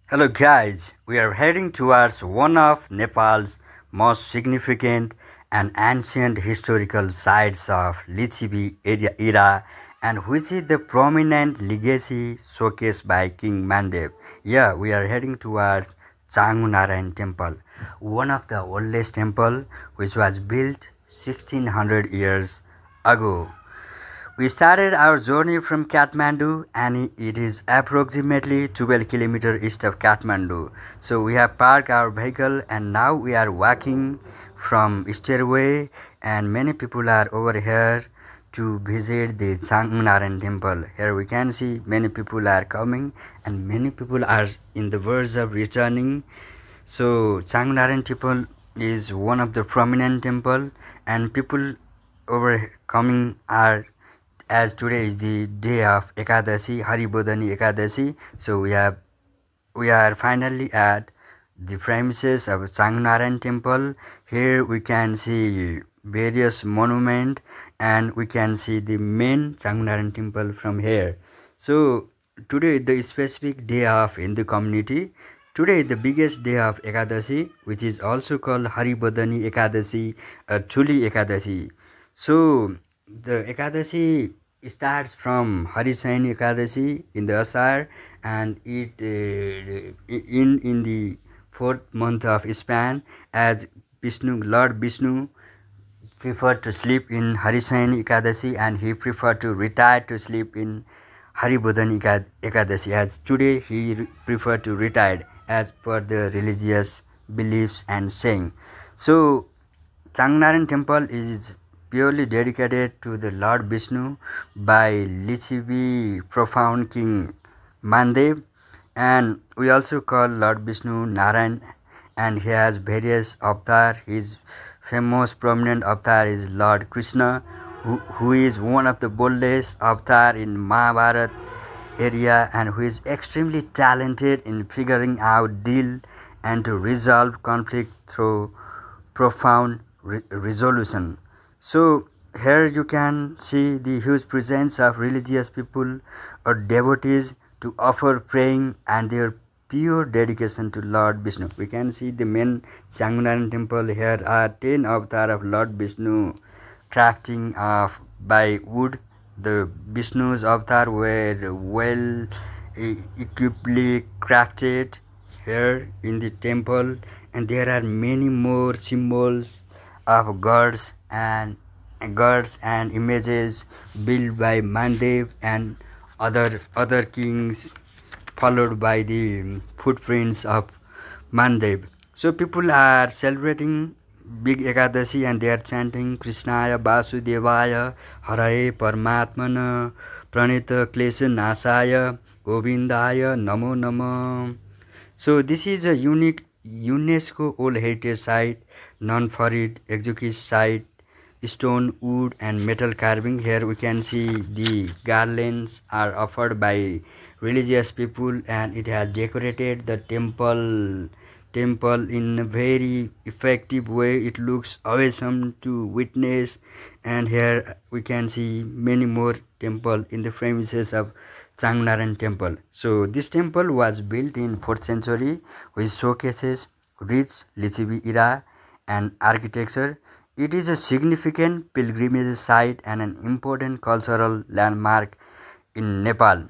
Hello guys, we are heading towards one of Nepal's most significant and ancient historical sites of Lichibi era and which is the prominent legacy showcased by King Mandev. Yeah, we are heading towards Changunarayan temple, one of the oldest temple which was built 1600 years ago. We started our journey from Kathmandu and it is approximately 12 kilometers east of Kathmandu. So we have parked our vehicle and now we are walking from stairway and many people are over here to visit the Changunaran temple. Here we can see many people are coming and many people are in the verge of returning. So Changunaran temple is one of the prominent temple and people over coming are as today is the day of Ekadashi, Haribodhani Ekadashi. So we are finally at the premises of Changunaran temple. Here we can see various monument and we can see the main Changunaran temple from here. So today the specific day of Hindu community. Today is the biggest day of Ekadashi, which is also called Haribodhani Ekadashi, Chuli Ekadashi. So the Ekadashi starts from Harisaini Ekadashi in the Asar and it in the fourth month of span as Lord Vishnu preferred to sleep in Harisaini Ekadashi and he preferred to retire to sleep in Haribodhani Ekadashi as today he preferred to retire as per the religious beliefs and saying. So Changnaran temple is purely dedicated to the Lord Vishnu by Lichibi profound King Mandev, and we also call Lord Vishnu Narayan, and he has various avatar. His famous prominent avatar is Lord Krishna, who is one of the boldest avatar in Mahabharata area and who is extremely talented in figuring out deal and to resolve conflict through profound resolution. So here you can see the huge presence of religious people or devotees to offer praying and their pure dedication to Lord Vishnu. We can see the main Changunaran temple. Here are 10 avatar of Lord Vishnu crafting of by wood. The Vishnu's avatar were well equiply crafted here in the temple, and there are many more symbols of gods and images built by Mandev and other kings, followed by the footprints of Mandev. So people are celebrating big Ekadashi and they are chanting Krishnaya Vasudevaya Haraye Paramatmana Pranita Klesha Nasaya Govindaya Namo Namo. So this is a unique UNESCO World Heritage Site known for its exquisite site, stone, wood and metal carving. Here we can see the garlands are offered by religious people and it has decorated the temple in a very effective way. It looks awesome to witness, and here we can see many more temple in the premises of Changnaran temple. So this temple was built in 4th century which showcases rich Lichibi era and architecture. It is a significant pilgrimage site and an important cultural landmark in Nepal.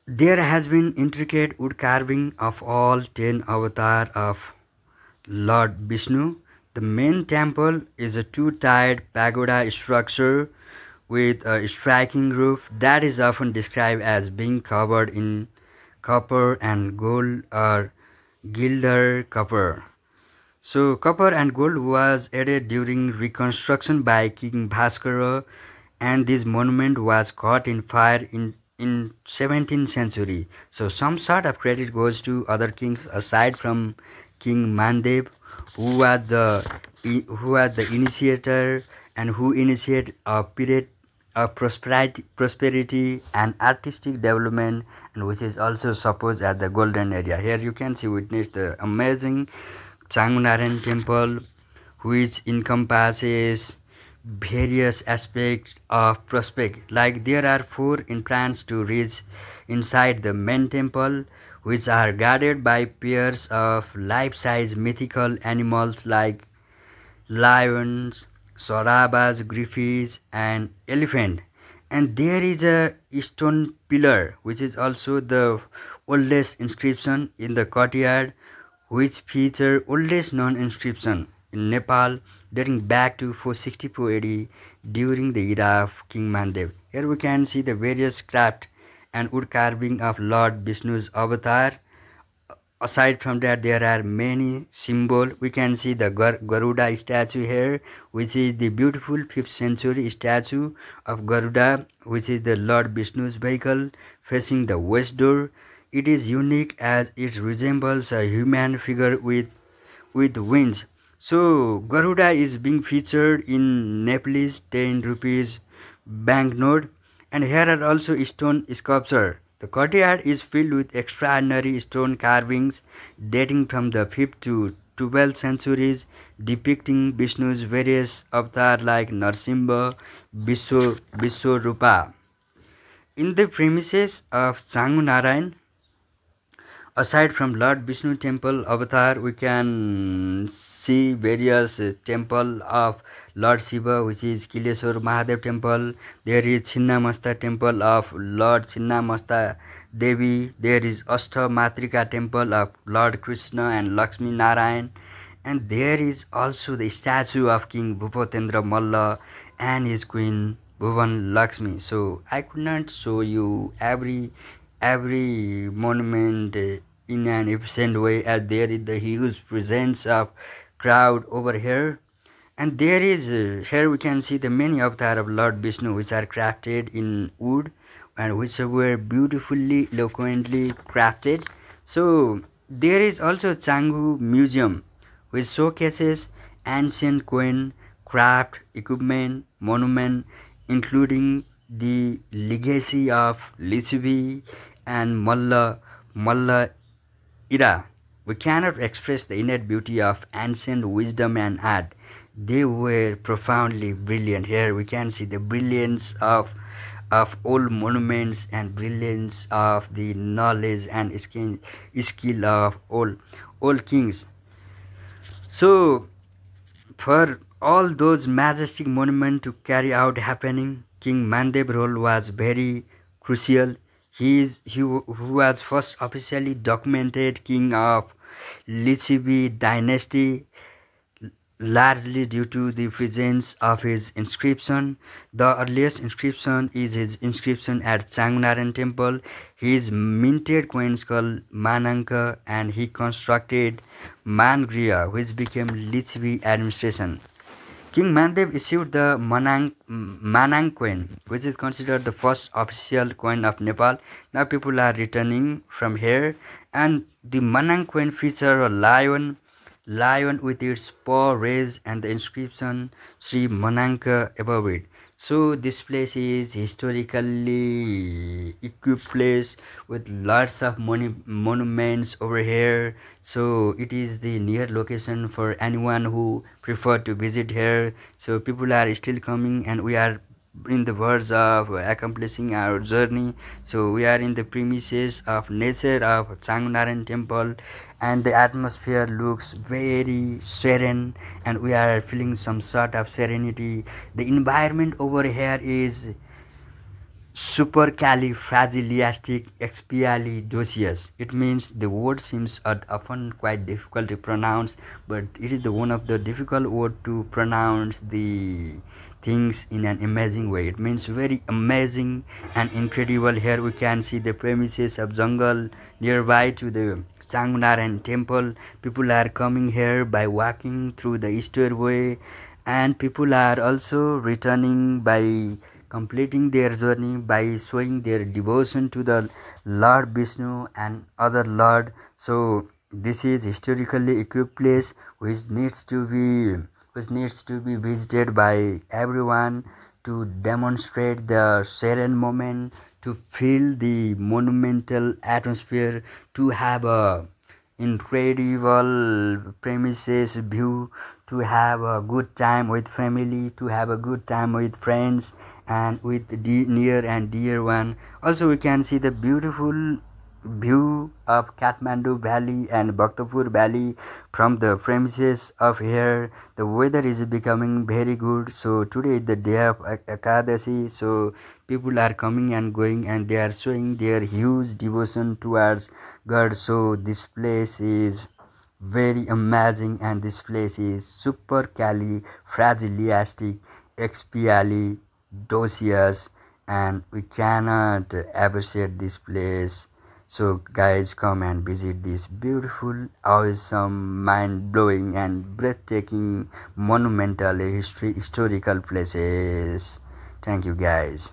There has been intricate wood carving of all 10 avatars of Lord Vishnu. The main temple is a two-tiered pagoda structure with a striking roof that is often described as being covered in copper and gold or gilded copper. So copper and gold was added during reconstruction by King Bhaskara, and this monument was caught in fire in 17th century. So some sort of credit goes to other kings aside from King Mandev, who was the initiator and who initiated a period of prosperity and artistic development, and which is also supposed as the golden area. Here you can see witness the amazing Changunaran temple, which encompasses various aspects of prospect, like there are four entrances to reach inside the main temple, which are guarded by pairs of life-size mythical animals like lions, sarabas, griffins, and elephant. And there is a stone pillar, which is also the oldest inscription in the courtyard, which feature oldest known inscription in Nepal dating back to 464 AD during the era of King Mandev. Here we can see the various craft and wood carving of Lord Vishnu's avatar. Aside from that, there are many symbols. We can see the Garuda statue here, which is the beautiful 5th century statue of Garuda, which is the Lord Vishnu's vehicle facing the west door. It is unique as it resembles a human figure with wings. So Garuda is being featured in Nepalese 10 rupees banknote, and here are also stone sculpture. The courtyard is filled with extraordinary stone carvings dating from the 5th to 12th centuries, depicting Vishnu's various avatars like Narsimha, Vishwarupa. In the premises of Changu Narayan, aside from Lord Vishnu temple avatar, we can see various temple of Lord Shiva, which is Kileswar Mahadev temple. There is Chinnamasta temple of Lord Chinnamasta Devi. There is Ashta Matrika temple of Lord Krishna and Lakshmi Narayan. And there is also the statue of King Bhupatendra Malla and his queen Bhuvan Lakshmi. So I could not show you every monument in an efficient way, as there is the huge presence of crowd over here. And there is here we can see the many avatar of Lord Vishnu, which are crafted in wood and which were beautifully eloquently crafted. So there is also Changu Museum, which showcases ancient coin, craft, equipment, monument, including the legacy of Lichvi and Malla era. We cannot express the innate beauty of ancient wisdom and art. They were profoundly brilliant. Here we can see the brilliance of old monuments and brilliance of the knowledge and skill of old kings. So for all those majestic monuments to carry out happening, King Mandev role was very crucial. Who was first officially documented king of Lichvi dynasty, largely due to the presence of his inscription. The earliest inscription is his inscription at Changnaran temple. His minted coins called Mananka, and he constructed Mangriya, which became Lichvi administration. King Mandev issued the Manang coin, which is considered the first official coin of Nepal. Now people are returning from here, and the Manang coin feature a lion with its paw raised and the inscription Sri Mananka above it. So this place is historically equipped place with lots of monuments over here. So it is the near location for anyone who prefer to visit here. So people are still coming, and we are in the verge of accomplishing our journey. So we are in the premises of nature of Changnaran temple, and the atmosphere looks very serene, and we are feeling some sort of serenity. The environment over here is supercalifragilisticexpialidocious. It means the word seems often quite difficult to pronounce, but it is the one of the difficult word to pronounce the things in an amazing way. It means very amazing and incredible. Here we can see the premises of jungle nearby to the Changnaran temple. People are coming here by walking through the stairway, and people are also returning by completing their journey by showing their devotion to the Lord Vishnu and other Lord. So this is historically equipped place which needs to be visited by everyone to demonstrate the serene moment, to feel the monumental atmosphere, to have a incredible premises view to have a good time with family, to have a good time with friends and with the near and dear one. Also we can see the beautiful view of Kathmandu Valley and Bhaktapur Valley from the premises of here. The weather is becoming very good. So today is the day of Ekadasi. So people are coming and going and they are showing their huge devotion towards God. So this place is very amazing and this place is super califragilistic expialidocious and we cannot appreciate this place. So guys, come and visit this beautiful, awesome, mind-blowing and breathtaking monumental historical places. Thank you guys.